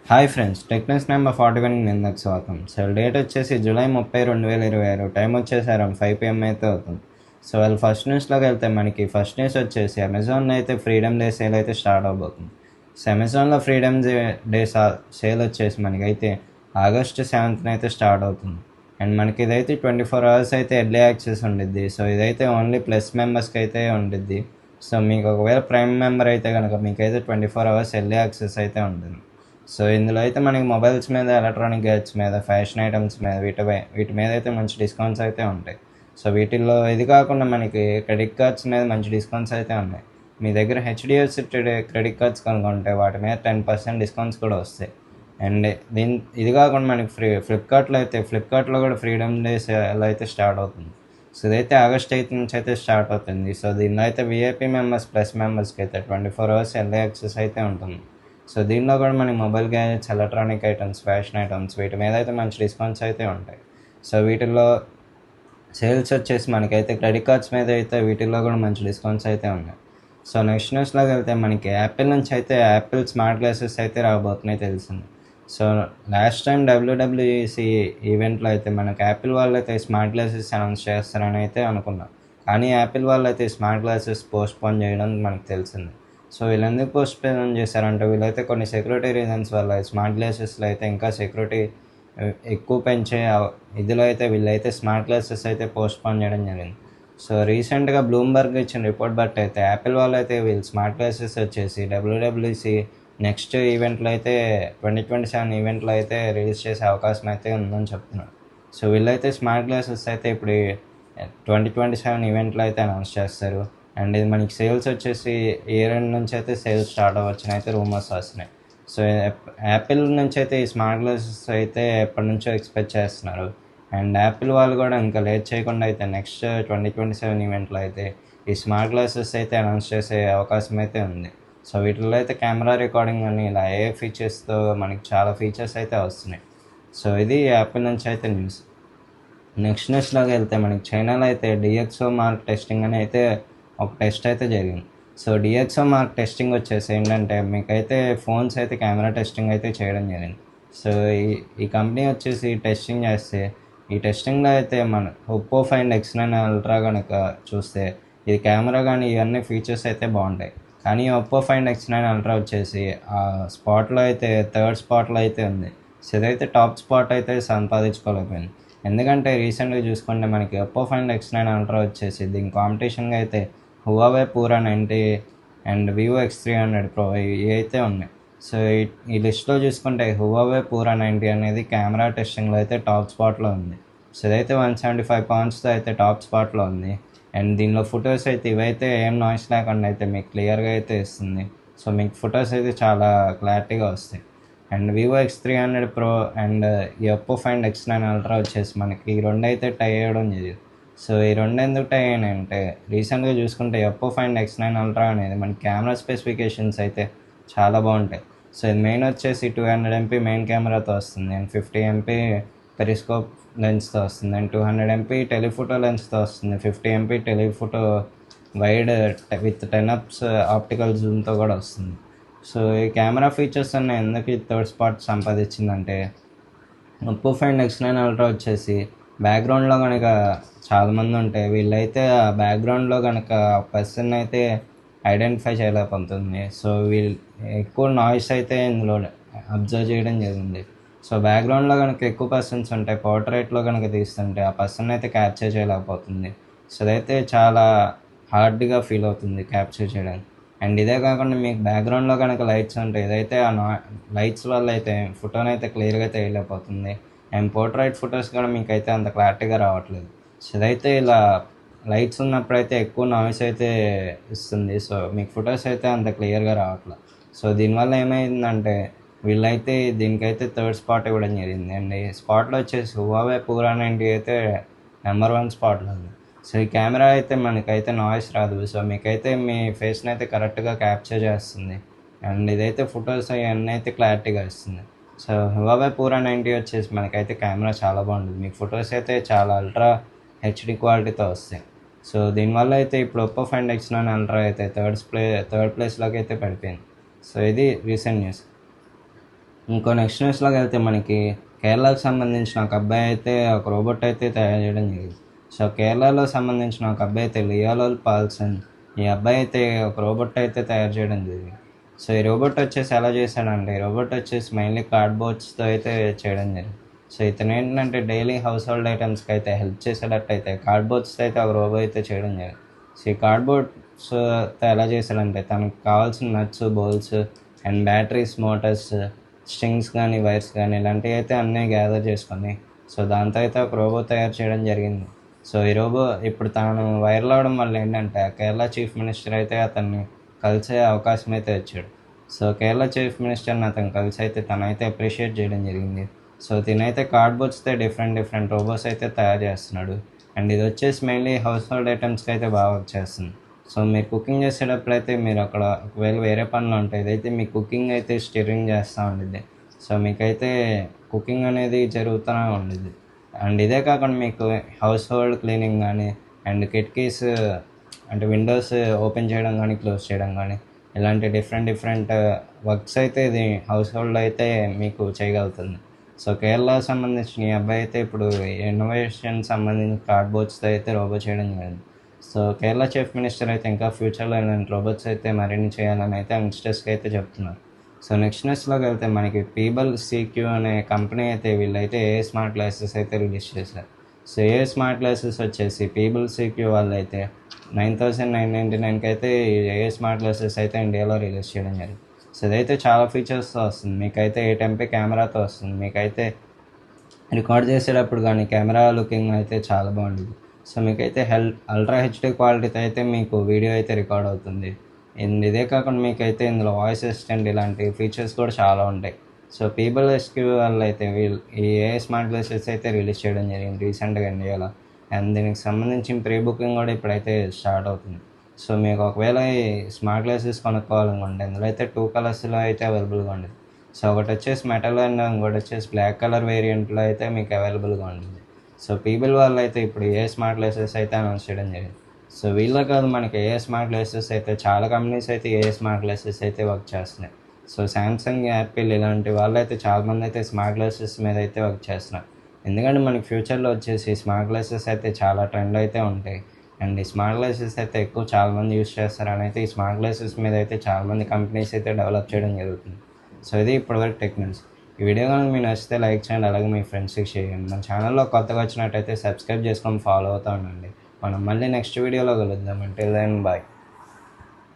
Hi friends, techniques number 41కి నిందకు స్వాగతం. So date వచ్చేసి July 30, 2026. Time వచ్చేసి అరౌండ్ 5 PM అయితే అవుతుంది. సో వాళ్ళు ఫస్ట్ న్యూస్లోకి వెళ్తే మనకి ఫస్ట్ న్యూస్ వచ్చేసి అమెజాన్లో అయితే ఫ్రీడమ్ డే సేల్ అయితే స్టార్ట్ అవబోతుంది. సో అమెజాన్లో ఫ్రీడమ్ డే సేల్ వచ్చేసి మనకైతే ఆగస్టు 7th అయితే స్టార్ట్ అవుతుంది. అండ్ మనకి ఇదైతే 24 hours అయితే ఎర్లీ యాక్సెస్ ఉండిద్ది. సో ఇదైతే ఓన్లీ ప్లస్ మెంబర్స్కి అయితే ఉండిద్ది. సో మీకు ఒకవేళ ప్రైమ్ మెంబర్ అయితే కనుక మీకైతే 24 hours ఎర్లీ యాక్సెస్ అయితే ఉంటుంది. సో ఇందులో అయితే మనకి మొబైల్స్ మీద, ఎలక్ట్రానిక్ గేడ్స్ మీద, ఫ్యాషన్ ఐటమ్స్ మీద వీటి మీద అయితే మంచి డిస్కౌంట్స్ అయితే ఉంటాయి. సో వీటిల్లో ఇది కాకుండా మనకి క్రెడిట్ కార్డ్స్ మీద మంచి డిస్కౌంట్స్ అయితే ఉన్నాయి. మీ దగ్గర హెచ్డిఎఫ్సి క్రెడిట్ కార్డ్స్ కనుక్కుంటే వాటి మీద 10% డిస్కౌంట్స్ కూడా వస్తాయి. అండ్ ఇది కాకుండా మనకి ఫ్లిప్కార్ట్లో కూడా ఫ్రీడమ్ డే సేల్ అయితే స్టార్ట్ అవుతుంది. సో ఇదైతే ఆగస్ట్ 8 నుంచి అయితే స్టార్ట్ అవుతుంది. సో దీనిలో అయితే విఐపీ మెంబర్స్, ప్లస్ మెంబర్స్కి అయితే 24 hours ఎల్ఏ యాక్సెస్ అయితే ఉంటుంది. సో దీనిలో కూడా మనకి mobile gadgets, electronic items, fashion items వీటి మీద అయితే మంచి డిస్కౌంట్స్ అయితే ఉంటాయి. సో వీటిల్లో సేల్స్ వచ్చేసి మనకైతే క్రెడిట్ కార్డ్స్ మీద అయితే వీటిల్లో కూడా మంచి డిస్కౌంట్స్ అయితే ఉన్నాయి. సో నెక్స్ట్ న్యూస్లోకి వెళ్తే మనకి యాపిల్ నుంచి అయితే యాపిల్ స్మార్ట్ గ్లాసెస్ అయితే రాబోతున్నాయి తెలిసింది. సో లాస్ట్ టైం డబ్ల్యూడబ్ల్యూఈసీ ఈవెంట్లో అయితే మనకి యాపిల్ వాళ్ళు అయితే స్మార్ట్ గ్లాసెస్ అనౌన్స్ చేస్తారని అయితే అనుకున్నాం. కానీ యాపిల్ వాళ్ళు అయితే స్మార్ట్ గ్లాసెస్ పోస్ట్పోన్ చేయడం మనకు తెలిసింది. సో వీళ్ళు ఎందుకు పోస్ట్పోన్ చేశారంటే వీళ్ళైతే కొన్ని సెక్యూరిటీ రీజన్స్ వల్ల స్మార్ట్ గ్లాసెస్లో అయితే ఇంకా సెక్యూరిటీ ఎక్కువ పెంచే ఇదిలో అయితే వీళ్ళైతే స్మార్ట్ గ్లాసెస్ అయితే పోస్ట్పోన్ చేయడం జరిగింది. సో రీసెంట్గా బ్లూమ్బర్గ్ ఇచ్చిన రిపోర్ట్ బట్టి అయితే యాపిల్ వాళ్ళు అయితే వీళ్ళు స్మార్ట్ గ్లాసెస్ వచ్చేసి డబ్ల్యూడబ్ల్యూసీ నెక్స్ట్ ఈవెంట్లో అయితే 2027 ఈవెంట్లో అయితే రిలీజ్ చేసే అవకాశం అయితే ఉందని చెప్తున్నారు. సో వీళ్ళైతే స్మార్ట్ గ్లాసెస్ అయితే ఇప్పుడు 2027 ఈవెంట్లో అయితే అనౌన్స్ చేస్తారు. అండ్ ఇది మనకి సేల్స్ వచ్చేసి ఇయర్ ఎండ్ నుంచి అయితే సేల్స్ స్టార్ట్ అవ్వచ్చని అయితే రూమర్స్ వస్తున్నాయి. సో యాపిల్ నుంచి అయితే ఈ స్మార్ట్ గ్లాసెస్ అయితే ఎప్పటి నుంచో ఎక్స్పెక్ట్ చేస్తున్నారు. అండ్ యాపిల్ వాళ్ళు కూడా ఇంకా లేట్ చేయకుండా అయితే నెక్స్ట్ 2027 ఈవెంట్లో అయితే ఈ స్మార్ట్ గ్లాసెస్ అయితే అనౌన్స్ చేసే అవకాశం అయితే ఉంది. సో వీటిల్లో అయితే కెమెరా రికార్డింగ్ అని ఇలా ఏ ఫీచర్స్తో మనకి చాలా ఫీచర్స్ అయితే వస్తున్నాయి. సో ఇది యాపిల్ నుంచి అయితే న్యూస్. నెక్స్ట్ న్యూస్లోకి వెళ్తే మనకి చైనాలో అయితే డిఎక్స్ఓ మార్క్ టెస్టింగ్ అని అయితే ఒక టెస్ట్ అయితే జరిగింది. సో డిఎక్స్ఓ మార్క్ టెస్టింగ్ వచ్చేసి ఏంటంటే మీకైతే ఫోన్స్ అయితే కెమెరా టెస్టింగ్ అయితే చేయడం జరిగింది. సో ఈ కంపెనీ వచ్చేసి టెస్టింగ్ చేస్తే ఈ టెస్టింగ్లో అయితే మన ఒప్పో ఫైండ్ X9 అల్ట్రా కనుక చూస్తే ఇది కెమెరా కానీ ఇవన్నీ ఫీచర్స్ అయితే బాగుంటాయి. కానీ ఒప్పో ఫైండ్ X9 అల్ట్రా వచ్చేసి ఆ స్పాట్లో అయితే థర్డ్ స్పాట్లో అయితే ఉంది. సో ఇదైతే టాప్ స్పాట్ అయితే సంపాదించుకోలేకపోయింది. ఎందుకంటే రీసెంట్గా చూసుకుంటే మనకి ఒప్పో ఫైండ్ X9 అల్ట్రా వచ్చేసి దీని కాంపిటీషన్గా అయితే హువావే పూరా 90 అండ్ వివో X300 Pro ఇవి అయితే ఉన్నాయి. సో ఈ లిస్ట్లో చూసుకుంటే హువావే పూరా 90 అనేది కెమెరా టెస్టింగ్లో అయితే టాప్ స్పాట్లో ఉంది. సో ఇదైతే 175 poundsతో అయితే టాప్ స్పాట్లో ఉంది. అండ్ దీనిలో ఫొటోస్ అయితే ఇవైతే ఏం నాయిస్ లేకుండా అయితే మీకు క్లియర్గా అయితే ఇస్తుంది. సో మీకు ఫొటోస్ అయితే చాలా క్లారిటీగా వస్తాయి. And Vivo X300 Pro and ఈ ఒప్పో ఫైండ్ X9 అల్ట్రా వచ్చేసి మనకి ఈ రెండు అయితే టై అయ్యడం జరిగింది. సో ఈ రెండు ఎందుకు టై అయినాయంటే రీసెంట్గా చూసుకుంటే ఒప్పో ఫైండ్ X9 అల్ట్రా అనేది మనకి కెమెరా స్పెసిఫికేషన్స్ అయితే చాలా బాగుంటాయి. సో ఇది మెయిన్ వచ్చేసి 200 MP మెయిన్ కెమెరాతో వస్తుంది. అండ్ 50 MP పెరిస్కోప్ లెన్స్తో వస్తుంది. అండ్ 200 MP టెలిఫోటో లెన్స్తో వస్తుంది. 50 MP telephoto wide with 10x optical జూమ్తో కూడా వస్తుంది. సో ఈ కెమెరా ఫీచర్స్ అన్న ఎందుకు ఈ థర్డ్ స్పాట్ సంపాదించిందంటే ఒప్పో ఫైండ్ X9 అల్ట్రా వచ్చేసి బ్యాక్గ్రౌండ్లో కనుక చాలామంది ఉంటే వీళ్ళైతే ఆ బ్యాక్గ్రౌండ్లో కనుక పర్సన్ అయితే ఐడెంటిఫై చేయలేకపోతుంది. సో వీళ్ళు ఎక్కువ నాయిస్ అయితే ఇందులో అబ్జర్వ్ చేయడం జరిగింది. సో బ్యాక్గ్రౌండ్లో కనుక ఎక్కువ పర్సన్స్ ఉంటే పోర్ట్రేట్లో కనుక తీస్తుంటే ఆ పర్సన్ అయితే క్యాప్చర్ చేయలేకపోతుంది. సో అదైతే చాలా హార్డ్గా ఫీల్ అవుతుంది క్యాప్చర్ చేయడానికి. అండ్ ఇదే కాకుండా మీకు బ్యాక్గ్రౌండ్లో కనుక లైట్స్ ఉంటే ఇదైతే ఆ లైట్స్ వల్ల అయితే ఫోటోని అయితే క్లియర్గా తీయలేకపోతుంది. అండ్ పోర్ట్రైట్ ఫొటోస్ కూడా మీకైతే అంత క్లారిటీగా రావట్లేదు. సో ఇదైతే ఇలా లైట్స్ ఉన్నప్పుడైతే ఎక్కువ నాయిస్ అయితే ఇస్తుంది. సో మీకు ఫొటోస్ అయితే అంత క్లియర్గా రావట్లేదు. సో దీనివల్ల ఏమైందంటే వీళ్ళైతే దీనికైతే థర్డ్ స్పాట్ ఇవ్వడం జరిగింది. అండ్ ఈ స్పాట్లో వచ్చేసి హువావే పూరా 90 అయితే నెంబర్ 1 స్పాట్లో ఉంది. సో ఈ కెమెరా అయితే మనకైతే నాయిస్ రాదు. సో మీకైతే మీ ఫేస్ని అయితే కరెక్ట్గా క్యాప్చర్ చేస్తుంది. అండ్ ఇదైతే ఫొటోస్ అవన్నీ అయితే క్లారిటీగా ఇస్తుంది. సో హువావే పూరా 90 వచ్చేసి మనకైతే కెమెరా చాలా బాగుంటుంది. మీకు ఫొటోస్ అయితే చాలా అల్ట్రా హెచ్డి క్వాలిటీతో వస్తాయి. సో దీనివల్ల అయితే ఇప్పుడు ఒప్పో ఫైండ్ X9 అల్ట్రా అయితే థర్డ్ ప్లేస్లోకి అయితే పడిపోయింది. సో ఇది రీసెంట్ న్యూస్. ఇంకో నెక్స్ట్ న్యూస్లోకి వెళ్తే మనకి కేరళకు సంబంధించిన ఒక అబ్బాయి అయితే ఒక రోబోట్ అయితే తయారు చేయడం జరిగింది. సో కేరళలో సంబంధించిన ఒక అబ్బాయి అయితే లియోలాల్ పాల్సన్, ఈ అబ్బాయి అయితే ఒక రోబోట్ అయితే తయారు చేయడం జరిగింది. సో ఈ రోబోట్ వచ్చేసి ఎలా చేశాడంటే, ఈ రోబోట్ వచ్చేసి మెయిన్లీ కార్డ్బోర్డ్స్తో అయితే చేయడం జరిగింది. సో ఇతను ఏంటంటే డైలీ హౌస్ హోల్డ్ ఐటమ్స్కి అయితే హెల్ప్ చేసేటట్టయితే కార్డ్బోర్డ్స్తో అయితే ఒక రోబో అయితే చేయడం జరిగింది. సో ఈ కార్డ్బోర్డ్స్తో ఎలా చేశాడంటే తనకు కావాల్సిన nuts, bolts and batteries, motors, strings కానీ, వైర్స్ కానీ ఇలాంటివి అయితే అన్నీ గ్యాదర్ చేసుకొని సో దాంతో అయితే ఒక రోబో తయారు చేయడం జరిగింది. సో ఈ రోబో ఇప్పుడు తాను వైరల్ అవడం వల్ల ఏంటంటే కేరళ చీఫ్ మినిస్టర్ అయితే అతన్ని కలిసే అవకాశం అయితే వచ్చాడు. సో కేరళ చీఫ్ మినిస్టర్ని అతను కలిసి అయితే తనైతే అప్రిషియేట్ చేయడం జరిగింది. సో తినైతే కార్డ్బోర్డ్స్తో డిఫరెంట్ రోబోస్ అయితే తయారు చేస్తున్నాడు. అండ్ ఇది వచ్చేసి మెయిన్లీ హౌస్ హోల్డ్ ఐటమ్స్కి అయితే బాగా వర్క్ చేస్తుంది. సో మీరు కుకింగ్ చేసేటప్పుడు అయితే మీరు అక్కడ ఒకవేళ వేరే పనులు ఉంటాయి, ఇదైతే మీ కుకింగ్ అయితే స్టిరింగ్ చేస్తూ ఉండిద్ది. సో మీకైతే కుకింగ్ అనేది జరుగుతూనే ఉండిద్ది. అండ్ ఇదే కాకుండా మీకు హౌస్ హోల్డ్ క్లీనింగ్ కానీ అండ్ కిటికీస్ అంటే విండోస్ ఓపెన్ చేయడం కానీ క్లోజ్ చేయడం కానీ ఇలాంటి డిఫరెంట్ వర్క్స్ అయితే ఇది హౌస్ హోల్డ్ అయితే మీకు చేయగలుగుతుంది. సో కేరళ సంబంధించిన ఈ అబ్బాయి అయితే ఇప్పుడు ఇన్నోవేషన్ సంబంధించిన కార్డ్బోర్డ్స్తో అయితే రోబో చేయడం జరిగింది. సో కేరళ చీఫ్ మినిస్టర్ అయితే ఇంకా ఫ్యూచర్లో ఇలాంటి రోబోట్స్ అయితే మరిన్ని చేయాలని అయితే యంగ్స్టర్స్కి అయితే చెప్తున్నారు. సో నెక్స్ట్ న్యూస్లోకి వెళ్తే మనకి పీబల్ సీక్యూ అనే కంపెనీ అయితే వీళ్ళైతే ఏ స్మార్ట్ గ్లాసెస్ అయితే రిలీజ్ చేశారు. సో ఏ స్మార్ట్ గ్లాసెస్ వచ్చేసి పీబల్ సీక్యూ వాళ్ళు అయితే 9,999కి అయితే ఏ స్మార్ట్ గ్లాసెస్ అయితే ఇండియాలో రిలీజ్ చేయడం జరిగింది. సో ఇదైతే చాలా ఫీచర్స్తో వస్తుంది. మీకైతే 8MP కెమెరాతో వస్తుంది. మీకైతే రికార్డ్ చేసేటప్పుడు కానీ కెమెరా లుకింగ్ అయితే చాలా బాగుంటుంది. సో మీకైతే అల్ట్రా హెచ్డీ క్వాలిటీతో అయితే మీకు వీడియో అయితే రికార్డ్ అవుతుంది. ఇదే కాకుండా మీకైతే ఇందులో వాయిస్ అసిస్టెంట్ ఇలాంటి ఫీచర్స్ కూడా చాలా ఉంటాయి. సో పీబల్ ఎస్క్యూ వాళ్ళు అయితే ఈ ఏ స్మార్ట్ గ్లాసెస్ అయితే రిలీజ్ చేయడం జరిగింది రీసెంట్గా ఇండియాలో. అండ్ దీనికి సంబంధించిన ప్రీ బుకింగ్ కూడా ఇప్పుడైతే స్టార్ట్ అవుతుంది. సో మీకు ఒకవేళ ఈ స్మార్ట్ గ్లాసెస్ కొనుక్కోవాలనుకుంటే ఇందులో అయితే 2 కలర్స్లో అయితే అవైలబుల్గా ఉంటుంది. సో ఒకటి వచ్చేసి మెటల్ అండ్ ఇంకోటి వచ్చేసి బ్లాక్ కలర్ వేరియంట్లో అయితే మీకు అవైలబుల్గా ఉంటుంది. సో పీబుల్ వాళ్ళు అయితే ఇప్పుడు ఏ స్మార్ట్ గ్లాసెస్ అయితే అనౌన్స్ చేయడం జరిగింది. సో వీళ్ళ కాదు మనకి ఏ స్మార్ట్ గ్లాసెస్ అయితే చాలా కంపెనీస్ అయితే ఏ స్మార్ట్ గ్లాసెస్ అయితే వర్క్ చేస్తున్నాయి. సో శాంసంగ్, యాపిల్ ఇలాంటి వాళ్ళు అయితే చాలామంది అయితే స్మార్ట్ గ్లాసెస్ మీద అయితే వర్క్ చేస్తున్నారు. ఎందుకంటే మనకి ఫ్యూచర్లో వచ్చేసి స్మార్ట్ గ్లాసెస్ అయితే చాలా ట్రెండ్ అయితే ఉంటాయి. అండ్ ఈ స్మార్ట్ గ్లాసెస్ అయితే ఎక్కువ చాలామంది యూస్ చేస్తారని అయితే ఈ స్మార్ట్ గ్లాసెస్ మీద అయితే చాలామంది కంపెనీస్ అయితే డెవలప్ చేయడం జరుగుతుంది. సో ఇది ఇప్పటివరకు టెక్ న్యూస్. ఈ వీడియో కనుక మీకు నచ్చితే లైక్ చేయండి, అలాగే మీ ఫ్రెండ్స్కి షేర్ చేయండి. మన ఛానల్లో కొత్తగా వచ్చినట్టయితే సబ్స్క్రైబ్ చేసుకొని ఫాలో అవుతూ ఉండండి. మనం మళ్ళీ నెక్స్ట్ వీడియోలో కలుద్దాం. అంటే దెన్ బాయ్.